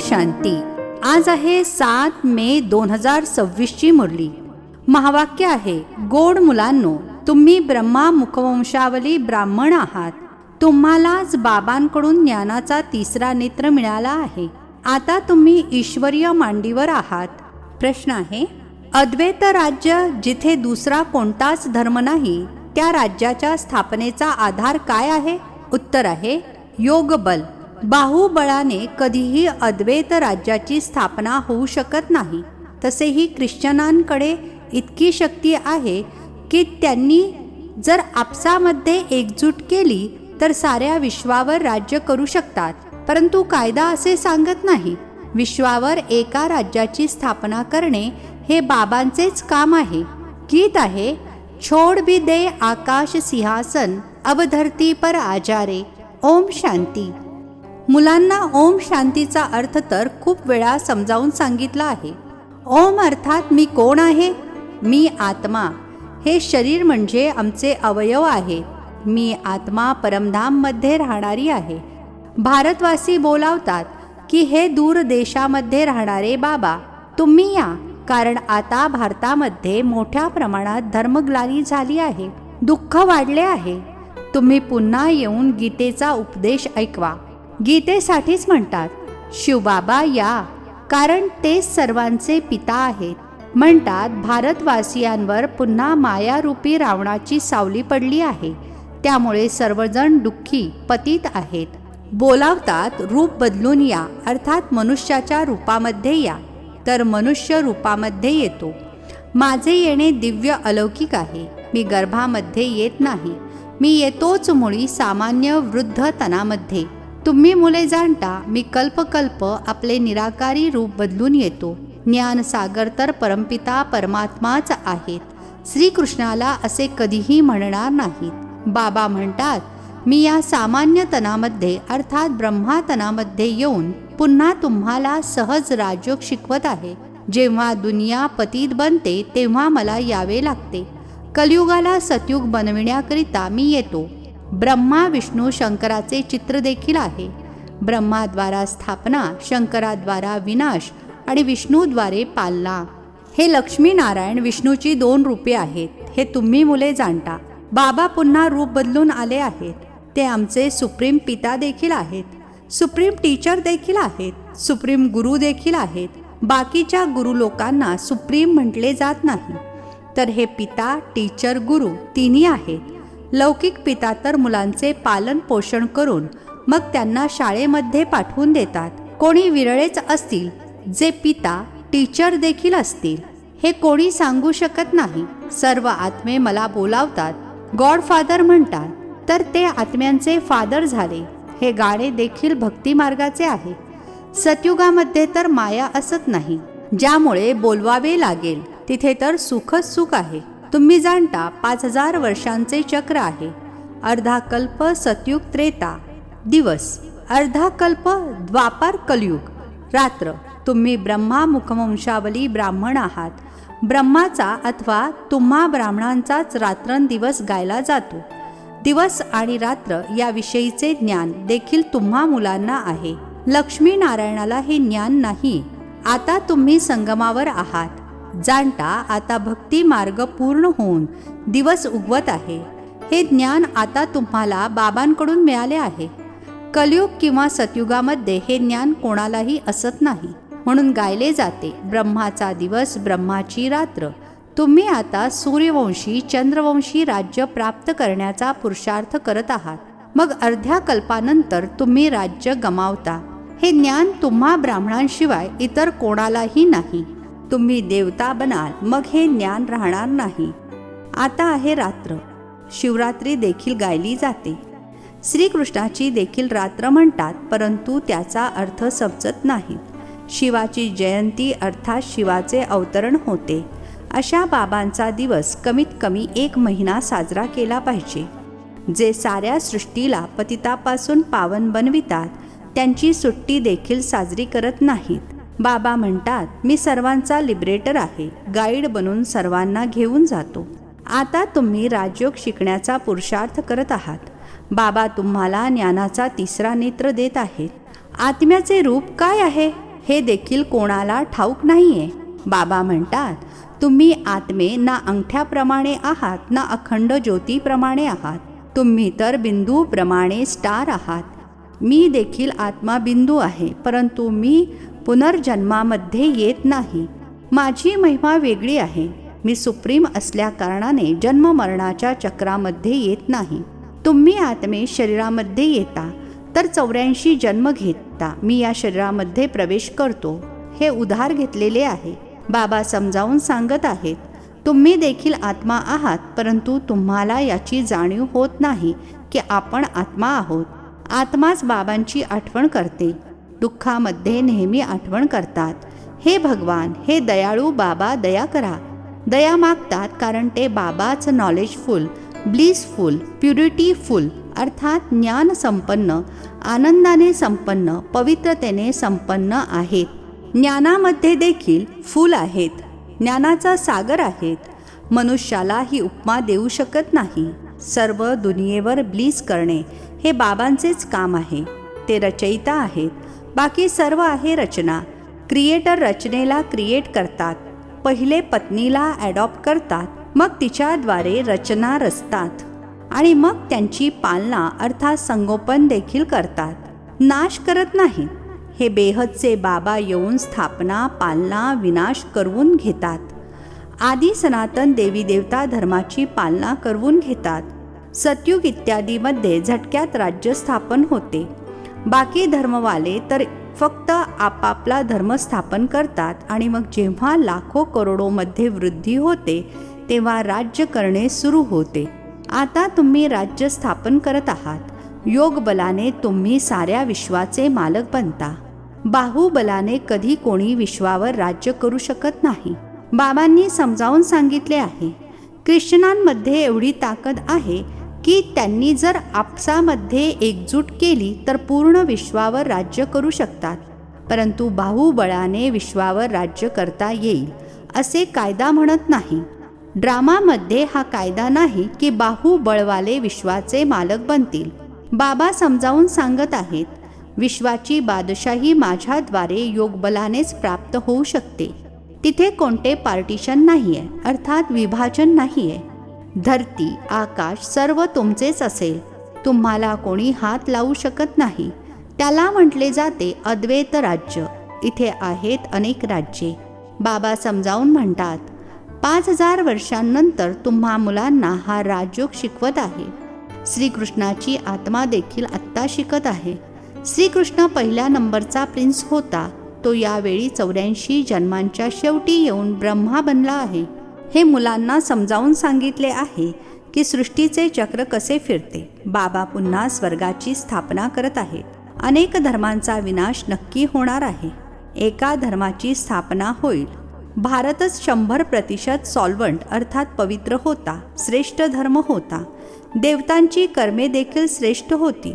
शांती. आज आहे 7 मे 2026 ची मुरली. महावाक्य आहे, गोड मुलांनो, तुम्ही ब्रह्मा मुखवंशावली ब्राह्मण आहात. तुम्हालाच बाबांकडून ज्ञानाचा तिसरा नेत्र मिळाला आहे. आता तुम्ही ईश्वरीय मांडीवर आहात. प्रश्न आहे, अद्वैत राज्य जिथे दुसरा कोणताच धर्म नाही, त्या राज्याच्या स्थापनेचा आधार काय आहे? उत्तर आहे योगबल. बाहुबळाने कधीही अद्वैत राज्याची स्थापना होऊ शकत नाही. तसेही ख्रिश्चनांकडे इतकी शक्ती आहे की त्यांनी जर आपसामध्ये एकजूट केली तर साऱ्या विश्वावर राज्य करू शकतात. परंतु कायदा असे सांगत नाही. विश्वावर एका राज्याची स्थापना करणे हे बाबांचेच काम आहे. गीत आहे, छोड़ भी दे आकाश सिंहासन, अब धरती पर आजारे. ओम शांती. मुलांना ओम शांतीचा अर्थ तर खूप वेळा समजावून सांगितला आहे. ओम अर्थात मी कोण आहे? मी आत्मा. हे शरीर म्हणजे आमचे अवयव आहे. मी आत्मा परमधाममध्ये राहणारी आहे. भारतवासी बोलावतात की हे दूर देशामध्ये राहणारे बाबा, तुम्ही या, कारण आता भारतामध्ये मोठ्या प्रमाणात धर्मग्लानी झाली आहे. दुःख वाढले आहे. तुम्ही पुन्हा येऊन गीतेचा उपदेश ऐकवा. गीतेसाठीच म्हणतात, शिवबाबा या, कारण तेच सर्वांचे पिता आहेत. म्हणतात, भारतवासियांवर पुन्हा मायारूपी रावणाची सावली पडली आहे. त्यामुळे सर्वजण दुःखी पतित आहेत. बोलावतात, रूप बदलून या, अर्थात मनुष्याच्या रूपामध्ये या. तर मनुष्य रूपामध्ये येतो. माझे येणे दिव्य अलौकिक आहे. मी गर्भामध्ये येत नाही. मी येतोच मुळी सामान्य वृद्ध तनामध्ये. तुम्ही मुले जाणता, मी कल्पकल्प आपले निराकारी रूप बदलून येतो. ज्ञान सागर तर परमपिता परमात्माच आहेत. श्रीकृष्णाला असे कधीही म्हणणार नाहीत. बाबा म्हणतात, मी या सामान्य तनामध्ये अर्थात ब्रह्मातनामध्ये येऊन पुन्हा तुम्हाला सहज राजयोग शिकवत आहे. जेव्हा दुनिया पतित बनते तेव्हा मला यावे लागते. कलियुगाला सतयुग बनविण्याकरिता मी येतो. ब्रह्मा विष्णू शंकराचे चित्र देखील आहे. ब्रह्माद्वारा स्थापना, शंकराद्वारा विनाश आणि विष्णूद्वारे पालना. हे लक्ष्मीनारायण विष्णूची 2 रूपे आहेत. हे तुम्ही मुले जाणता. बाबा पुन्हा रूप बदलून आले आहेत. ते आमचे सुप्रीम पिता देखील आहेत. सुप्रीम टीचर देखील आहेत. सुप्रीम गुरु देखील आहेत. बाकीच्या गुरु लोकांना सुप्रीम म्हटले जात नाही. तर हे पिता, टीचर, गुरु तिन्ही आहेत. लौकिक पिता तर मुलांचे पालन पोषण करून मग त्यांना शाळेमध्ये पाठवून देतात. कोणी विरळेच असतील जे पिता, टीचर देखील असतील. हे कोणी सांगू शकत नाही. सर्व आत्मे मला बोलावतात, गॉडफादर म्हणतात, तर ते आत्म्यांचे फादर झाले. हे गाणे देखील भक्ती मार्गाचे आहे. सतयुगामध्ये तर माया असत नाही, ज्यामुळे बोलवावे लागेल. तिथे तर सुखच सुख आहे. तुम्ही जाणता, 5000 वर्षांचे चक्र आहे. अर्धा कल्प सतयुग त्रेता दिवस, अर्धा कल्प द्वापार कलयुग रात्र. तुम्ही ब्रह्मा मुखवंशावली ब्राह्मण आहात. ब्रह्माचा अथवा तुम्हा ब्राह्मणांचाच रात्रंदिवस गायला जातो. दिवस आणि रात्र याविषयीचे ज्ञान देखील तुम्हा मुलांना आहे. लक्ष्मीनारायणाला हे ज्ञान नाही. आता तुम्ही संगमावर आहात. जाणता, आता भक्ती मार्ग पूर्ण होऊन दिवस उगवत आहे. हे ज्ञान आता तुम्हाला बाबांकडून मिळाले आहे. कलियुग किंवा सतयुगामध्ये हे ज्ञान कोणालाही असत नाही. म्हणून गायले जाते, ब्रह्माचा दिवस, ब्रह्माची रात्र. तुम्ही आता सूर्यवंशी, चंद्रवंशी राज्य प्राप्त करण्याचा पुरुषार्थ करत आहात. मग अर्ध्या कल्पानंतर तुम्ही राज्य गमावता. हे ज्ञान तुम्हा ब्राह्मणांशिवाय इतर कोणालाही नाही. तुम्ही देवता बनाल, मग हे ज्ञान राहणार नाही. आता आहे रात्र. शिवरात्री देखील गायली जाते. श्रीकृष्णाची देखील रात्र म्हणतात, परंतु त्याचा अर्थ समजत नाही. शिवाची जयंती अर्थात शिवाचे अवतरण होते. अशा बाबांचा दिवस कमीत कमी 1 महिना साजरा केला पाहिजे. जे साऱ्या सृष्टीला पतितापासून पावन बनवितात, त्यांची सुट्टी देखील साजरी करत नाहीत. बाबा म्हणतात, मी सर्वांचा लिबरेटर आहे. गाईड बनून सर्वांना घेऊन जातो. आता तुम्ही राजयोग शिकण्याचा पुरुषार्थ करत आहात. बाबा तुम्हाला ज्ञानाचा तिसरा नेत्र देत आहेत. आत्म्याचे रूप काय आहे हे देखील कोणाला ठाऊक नाहीये. बाबा म्हणतात, तुम्ही आत्मे ना अंगठ्याप्रमाणे आहात ना अखंड ज्योतीप्रमाणे आहात. तुम्ही तर बिंदूप्रमाणे स्टार आहात. मी देखील आत्मा बिंदू आहे, परंतु मी पुनर्जन्मामध्ये येत नाही. माझी महिमा वेगळी आहे. मी सुप्रीम असल्या कारणाने जन्ममरणाच्या चक्रामध्ये येत नाही. तुम्ही आत्मे शरीरामध्ये येता तर 84 जन्म घेता. मी या शरीरामध्ये प्रवेश करतो. हे उधार घेतलेले आहे. बाबा समजावून सांगत आहेत, तुम्ही देखील आत्मा आहात, परंतु तुम्हाला याची जाणीव होत नाही की आपण आत्मा आहोत. आत्माच बाबांची आठवण करते. दुःखामध्ये नेहमी आठवण करतात, हे भगवान, हे दयाळू बाबा, दया करा. दया मागतात कारण ते बाबाच नॉलेजफुल, ब्लिसफुल, प्युरिटीफुल अर्थात ज्ञान संपन्न, आनंदाने संपन्न, पवित्रतेने संपन्न आहेत. ज्ञानामध्ये देखील फुल आहेत. ज्ञानाचा सागर आहेत. मनुष्याला ही उपमा देऊ शकत नाही. सर्व दुनियेवर ब्लीस करणे हे बाबांचेच काम आहे. ते रचयिता आहेत. बाकी सर्व आहे रचना. क्रिएटर रचनेला क्रिएट करतात. पहिले पत्नीला ॲडॉप्ट करतात, मग तिच्याद्वारे रचना रचतात आणि मग त्यांची पालना अर्थात संगोपन देखील करतात. नाश करत नाहीत. हे बेहदचे बाबा येऊन स्थापना, पालना, विनाश करवून घेतात. आदी सनातन देवी देवता धर्माची पालना करवून घेतात. सतयुग इत्यादीमध्ये झटक्यात राज्य स्थापन होते. बाकी धर्मवाले तर फक्त आपापला धर्म स्थापन करतात आणि मग जेव्हा लाखो करोडोमध्ये वृद्धी होते तेव्हा राज्य करणे सुरू होते. आता तुम्ही राज्य स्थापन करत आहात. योग बलाने तुम्ही साऱ्या विश्वाचे मालक बनता. बाहुबलाने कधी कोणी विश्वावर राज्य करू शकत नाही. बाबांनी समजावून सांगितले आहे, ख्रिश्चनांमध्ये एवढी ताकद आहे की त्यांनी जर आपसामध्ये एकजूट केली तर पूर्ण विश्वावर राज्य करू शकतात. परंतु बाहुबळाने विश्वावर राज्य करता येईल असे कायदा म्हणत नाही. ड्रामामध्ये हा कायदा नाही की बाहुबळवाले विश्वाचे मालक बनतील. बाबा समजावून सांगत आहेत, विश्वाची बादशाही माझ्याद्वारे योगबलानेच प्राप्त होऊ शकते. तिथे कोणते पार्टिशन नाही आहे, अर्थात विभाजन नाही आहे. धरती, आकाश सर्व तुमचेच असेल. तुम्हाला कोणी हात लावू शकत नाही. त्याला म्हटले जाते अद्वैत राज्य. इथे आहेत अनेक राज्ये. बाबा समजावून म्हणतात, 5000 वर्षांनंतर तुम्हा मुलांना हा राजयोग शिकवत आहे. श्रीकृष्णाची आत्मा देखील आत्ता शिकत आहे. श्रीकृष्ण पहिल्या नंबरचा प्रिन्स होता. तो यावेळी 84 जन्मांच्या शेवटी येऊन ब्रह्मा बनला आहे. हे मुलांना समजावून सांगितले आहे की सृष्टीचे चक्र कसे फिरते. बाबा पुन्हा स्वर्गाची स्थापना करत आहेत. अनेक धर्मांचा विनाश नक्की होणार आहे. एका धर्माची स्थापना होईल. भारतच 100% सॉल्वंट अर्थात पवित्र होता. श्रेष्ठ धर्म होता. देवतांची कर्मे देखील श्रेष्ठ होती.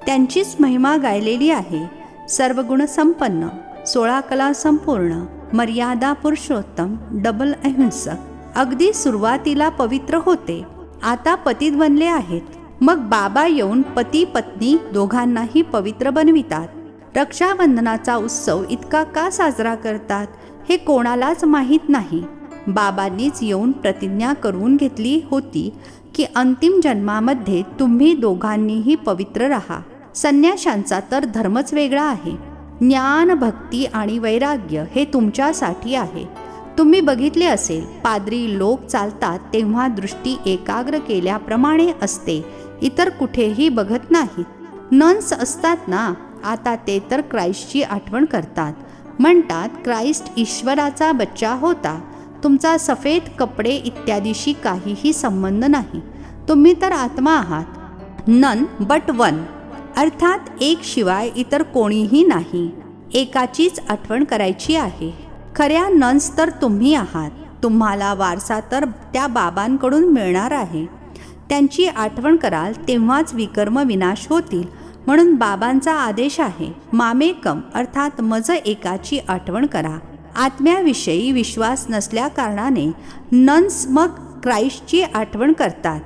त्यांचीच महिमा गायलेली आहे. सर्व गुण संपन्न, 16 कला संपूर्ण, मर्यादा पुरुषोत्तम, डबल अहिंसक. अगदी सुरुवातीला पवित्र होते, आता पतित बनले आहेत. मग बाबा येऊन पती पत्नी दोघांनाही पवित्र बनवितात. रक्षाबंधनाचा उत्सव इतका का साजरा करतात हे कोणालाच माहीत नाही. बाबांनीच येऊन प्रतिज्ञा करून घेतली होती की अंतिम जन्मामध्ये तुम्ही दोघांनीही पवित्र राहा. संन्याशांचा तर धर्मच वेगळा आहे. ज्ञान, भक्ती आणि वैराग्य हे तुमच्यासाठी आहे. तुम्ही बघितले असेल, पाद्री लोक चालतात तेव्हा दृष्टी एकाग्र केल्याप्रमाणे असते, इतर कुठेही बघत नाहीत. नन्स असतात ना, आता ते तर क्राइस्टची आठवण करतात. म्हणतात क्राइस्ट ईश्वराचा बच्चा होता. तुमचा सफेद कपडे इत्यादीशी काहीही संबंध नाही. तुम्ही तर आत्मा आहात. नन बट वन अर्थात एक शिवाय इतर कोणीही नाही. एकाचीच आठवण करायची आहे. खऱ्या नन्स तर तुम्ही आहात. तुम्हाला वारसा तर त्या बाबांकडून मिळणार आहे. त्यांची आठवण कराल तेव्हाच विकर्म विनाश होतील. म्हणून बाबांचा आदेश आहे, मामेकम अर्थात मज एकाची आठवण करा. आत्म्याविषयी विश्वास नसल्या कारणाने नन्स मग क्राइस्टची आठवण करतात.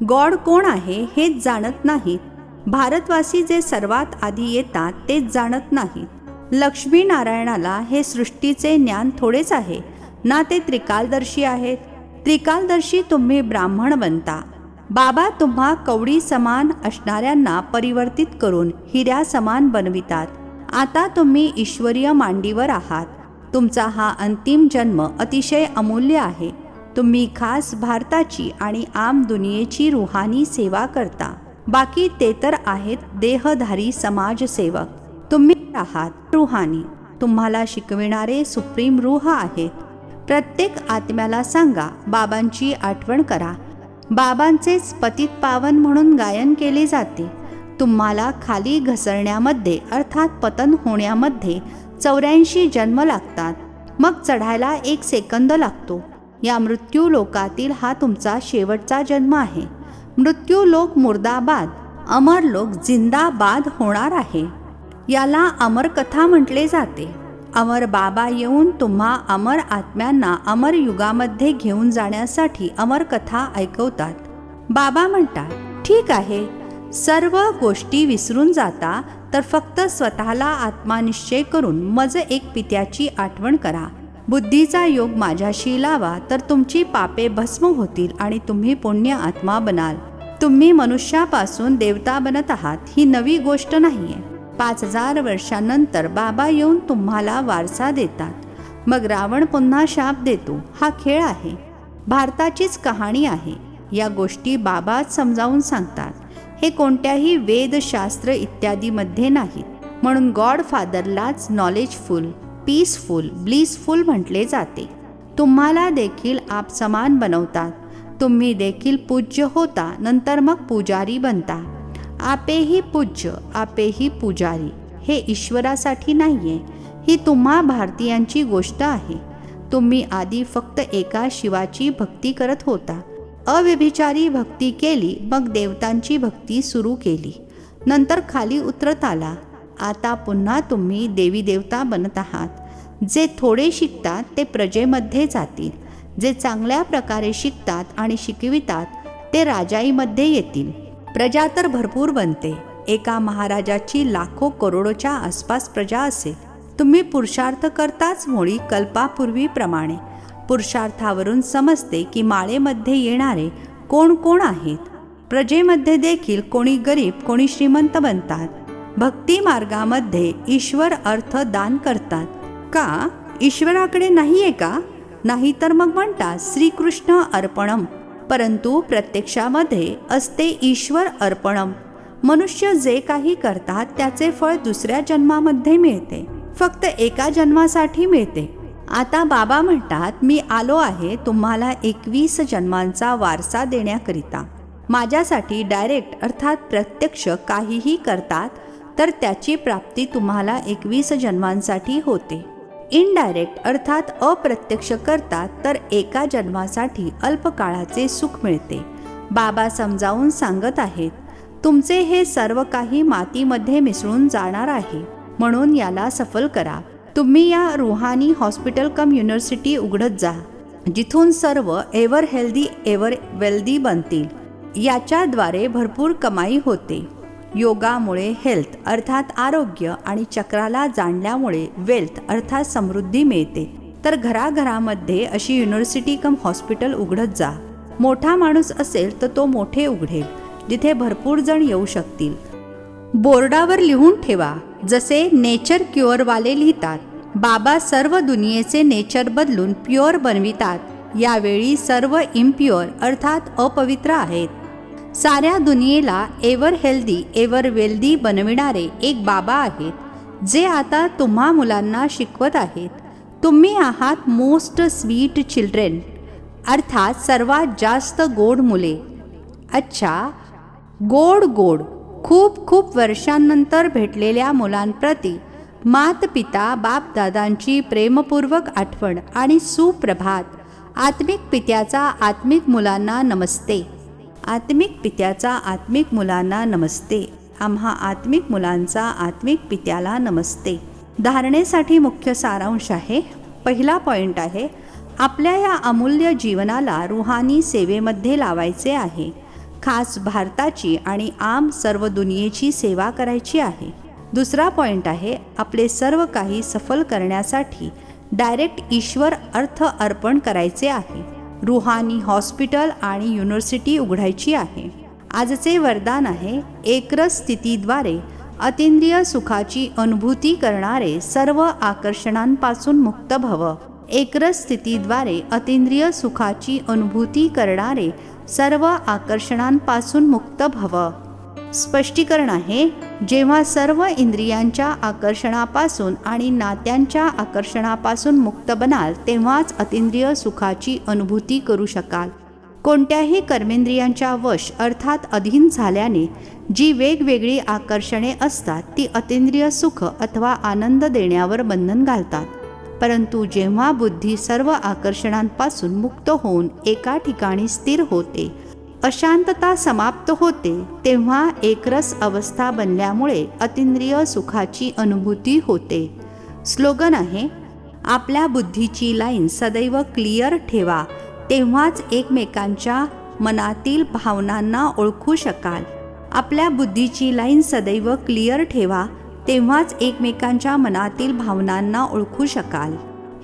गॉड कोण आहे हेच जाणत नाहीत. भारतवासी जे सर्वात आधी येतात तेच जाणत नाहीत. लक्ष्मीनारायणाला हे सृष्टीचे ज्ञान थोडेच आहे ना, ते त्रिकालदर्शी आहेत. त्रिकालदर्शी तुम्ही ब्राह्मण बनता. बाबा तुम्हा कवडी समान असणाऱ्यांना परिवर्तित करून हिऱ्या समान बनवितात. आता तुम्ही ईश्वरीय मांडीवर आहात. तुमचा हा अंतिम जन्म अतिशय अमूल्य आहे. तुम्ही खास भारताची आणि आम दुनियेची रूहानी सेवा करता. बाकी ते तर आहेत देहधारी समाजसेवक. तुम्ही आहात रूहानी. तुम्हाला शिकविणारे सुप्रीम रूह आहेत. प्रत्येक आत्म्याला सांगा, बाबांची आठवण करा. बाबांचेच पतित पावन म्हणून गायन केले जाते. तुम्हाला खाली घसरण्यामध्ये अर्थात पतन होण्यामध्ये 84 जन्म लागतात. मग चढायला 1 सेकंद लागतो. या मृत्यू लोकातील हा तुमचा शेवटचा जन्म आहे. मृत्यू लोक मुर्दाबाद, अमर लोक जिंदाबाद होणार आहे. याला अमरकथा म्हटले जाते. अमर बाबा येऊन तुम्हा अमर आत्म्यांना अमर युगामध्ये घेऊन जाण्यासाठी अमरकथा ऐकवतात. बाबा म्हणतात, ठीक आहे, सर्व गोष्टी विसरून जाता तर फक्त स्वतःला आत्मानिश्चय करून मज एक पित्याची आठवण करा. बुद्धीचा योग माझ्याशी लावा तर तुमची पापे भस्म होतील आणि तुम्ही पुण्य आत्मा बनाल. तुम्ही मनुष्यापासून देवता बनत आहात ही नवी गोष्ट नाहीये. 5000 वर्षांनंतर बाबा येऊन तुम्हाला वारसा देतात. मग रावण पुन्हा शाप देतो. हा खेळ आहे. भारताचीच कहाणी आहे. या गोष्टी बाबाच समजावून सांगतात. हे कोणत्याही वेदशास्त्र इत्यादीमध्ये नाहीत. म्हणून गॉडफादरलाच नॉलेजफुल, पीसफुल, ब्लिसफुल म्हटले जाते. तुम्हाला देखील आप समान बनवतात. तुम्ही देखील पूज्य होता, नंतर मग पुजारी बनता. आपेही पूज्य, आपेही पुजारी. हे ईश्वरासाठी नाहीये. ही तुम्हा भारतीयांची गोष्ट आहे. तुम्ही आधी फक्त एका शिवाची भक्ती करत होता. अव्यभिचारी भक्ती केली, मग देवतांची भक्ती सुरू केली. नंतर खाली उतरत आला. आता पुन्हा तुम्ही देवी देवता बनत आहात. जे थोडे शिकतात ते प्रजेमध्ये जातील. जे चांगल्या प्रकारे शिकतात आणि शिकवितात ते राजाईमध्ये येतील. प्रजा तर भरपूर बनते. एका महाराजाची लाखो करोडोच्या आसपास प्रजा असेल. तुम्ही पुरुषार्थ करताच मुळी कल्पापूर्वीप्रमाणे. पुरुषार्थावरून समजते की माळेमध्ये येणारे कोण कोण आहेत. प्रजेमध्ये देखील कोणी गरीब, कोणी श्रीमंत बनतात. भक्ती मार्गामध्ये ईश्वर अर्थ दान करतात. का ईश्वराकडे नाहीये का? नाही तर मग म्हणतात श्रीकृष्ण अर्पणम. परंतु प्रत्यक्षामध्ये असते ईश्वर अर्पणम. मनुष्य जे काही करतात त्याचे फळ दुसऱ्या जन्मामध्ये मिळते. फक्त एका जन्मासाठी मिळते. आता बाबा म्हणतात, मी आलो आहे तुम्हाला 21 जन्मांचा वारसा देण्याकरिता. माझ्यासाठी डायरेक्ट अर्थात प्रत्यक्ष काहीही करतात तर त्याची प्राप्ती तुम्हाला 21 जन्मांसाठी होते. इनडायरेक्ट अर्थात अप्रत्यक्ष करतात तर एका जन्मासाठी अल्पकाळाचे सुख मिळते. बाबा समजावून सांगत आहेत, तुमचे हे सर्व काही मातीमध्ये मिसळून जाणार आहे. म्हणून याला सफल करा. तुम्ही या रुहानी हॉस्पिटल कम युनिव्हर्सिटी उघडत जा, जिथून सर्व एव्हर हेल्दी एव्हर वेल्दी बनतील. याच्याद्वारे भरपूर कमाई होते. योगामुळे हेल्थ अर्थात आरोग्य आणि चक्राला जाणल्यामुळे वेल्थ अर्थात समृद्धी मिळते. तर घराघरामध्ये अशी युनिव्हर्सिटी कम हॉस्पिटल उघडत जा. मोठा माणूस असेल तर तो मोठे उघडेल, जिथे भरपूर जण येऊ शकतील. बोर्डावर लिहून ठेवा, जसे नेचर क्युअरवाले लिहितात. बाबा सर्व दुनियेचे नेचर बदलून प्युअर बनवितात. यावेळी सर्व इम्प्युअर अर्थात अपवित्र आहेत. साऱ्या दुनियेला एव्हर हेल्दी एव्हर वेल्दी बनविणारे एक बाबा आहेत, जे आता तुम्हा मुलांना शिकवत आहेत. तुम्ही आहात मोस्ट स्वीट चिल्ड्रेन अर्थात सर्वात जास्त गोड मुले. अच्छा, गोड गोड. खूप खूप वर्षांनंतर भेटलेल्या मुलांप्रती मातपिता बापदादांची प्रेमपूर्वक आठवण आणि सुप्रभात. आत्मिक पित्याचा आत्मिक मुलांना नमस्ते. आत्मिक पित्याचा आत्मिक मुलांना नमस्ते. आम्हा आत्मिक मुलांचा आत्मिक पित्याला नमस्ते. धारणेसाठी मुख्य सारांश आहे. पहिला पॉइंट आहे, आपल्या या अमूल्य जीवनाला रुहानी सेवेमध्ये लावायचे आहे. खास भारताची आणि आम सर्व दुनियेची सेवा करायची आहे. दुसरा पॉईंट आहे, आपले सर्व काही सफल करण्यासाठी डायरेक्ट ईश्वर अर्थ अर्पण करायचे आहे. रुहानी हॉस्पिटल आणि युनिव्हर्सिटी उघडायची आहे. आजचे वरदान आहे, एकरस स्थितीद्वारे अतींद्रिय सुखाची अनुभूती करणारे सर्व आकर्षणांपासून मुक्त भव. एकरस स्थितीद्वारे अतींद्रिय सुखाची अनुभूती करणारे सर्व आकर्षणांपासून मुक्त भव. स्पष्टीकरण आहे, जेव्हा सर्व इंद्रियांच्या आकर्षणापासून आणि नात्यांच्या आकर्षणापासून मुक्त बनाल तेव्हाच अतींद्रिय सुखाची अनुभूती करू शकाल. कोणत्याही कर्मेंद्रियांच्या वश अर्थात अधीन झाल्याने जी वेगवेगळी आकर्षणे असतात ती अतींद्रिय सुख अथवा आनंद देण्यावर बंधन घालतात. परंतु जेव्हा बुद्धी सर्व आकर्षणांपासून मुक्त होऊन एका ठिकाणी स्थिर होते, अशांतता समाप्त होते, तेव्हा एकरस अवस्था बनल्यामुळे अतींद्रिय सुखाची अनुभूती होते. स्लोगन आहे, आपल्या बुद्धीची लाईन सदैव क्लिअर ठेवा, तेव्हाच एकमेकांच्या मनातील भावनांना ओळखू शकाल. आपल्या बुद्धीची लाईन सदैव क्लिअर ठेवा, तेव्हाच एकमेकांच्या मनातील भावनांना ओळखू शकाल.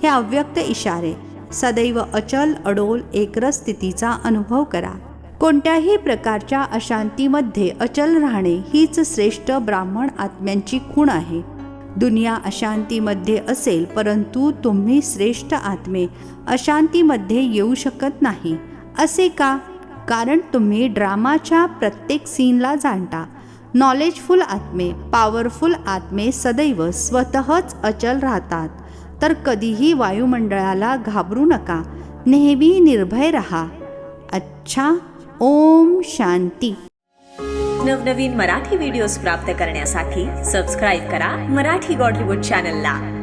हे अव्यक्त इशारे. सदैव अचल अडोल एकरस स्थितीचा अनुभव करा. कोणत्याही प्रकारच्या अशांतीमध्ये अचल राहणे हीच श्रेष्ठ ब्राह्मण आत्म्यांची खूण आहे. दुनिया अशांतीमध्ये असेल, परंतु तुम्ही श्रेष्ठ आत्मे अशांतीमध्ये येऊ शकत नाही. असे का? कारण तुम्ही ड्रामाच्या प्रत्येक सीनला जाणता. नॉलेजफुल आत्मे, पॉवरफुल आत्मे सदैव स्वतःच अचल राहतात. तर कधीही वायुमंडळाला घाबरू नका, नेहमी निर्भय रहा. अच्छा. ओम शांती. नवनवीन मराठी व्हिडिओज प्राप्त करण्यासाठी सबस्क्राईब करा मराठी गॉडलीवूड चॅनलला.